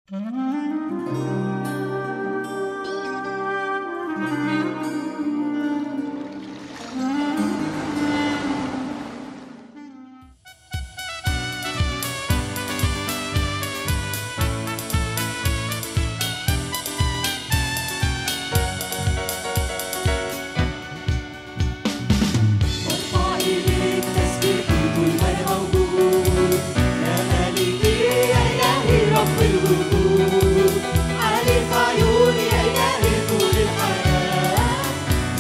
ارفع إليك تسبيحي طول ما أنا موجود، يا مالكي يا إلهي رب الوجود، عالي في عيوني يا إلهي طول الحياة،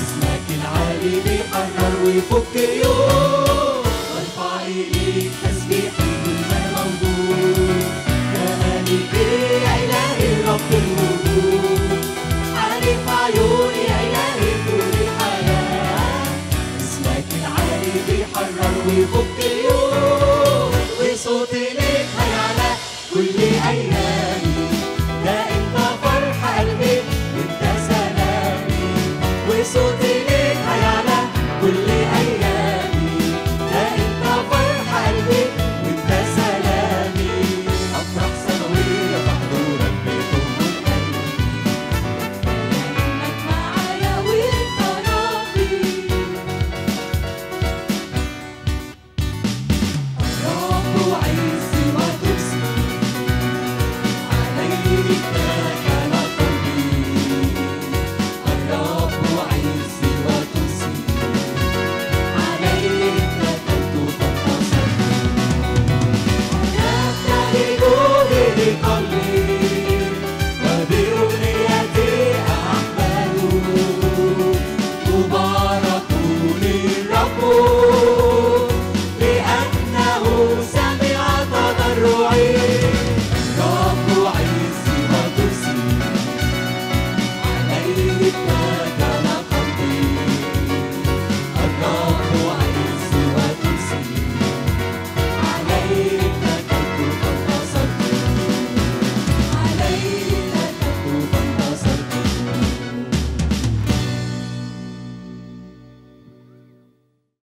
اسمك العالي بيحرر ويفك قيود. ارفع إليك تسبيحي طول ما أنا موجود، يا مالكي يا إلهي رب الوجود.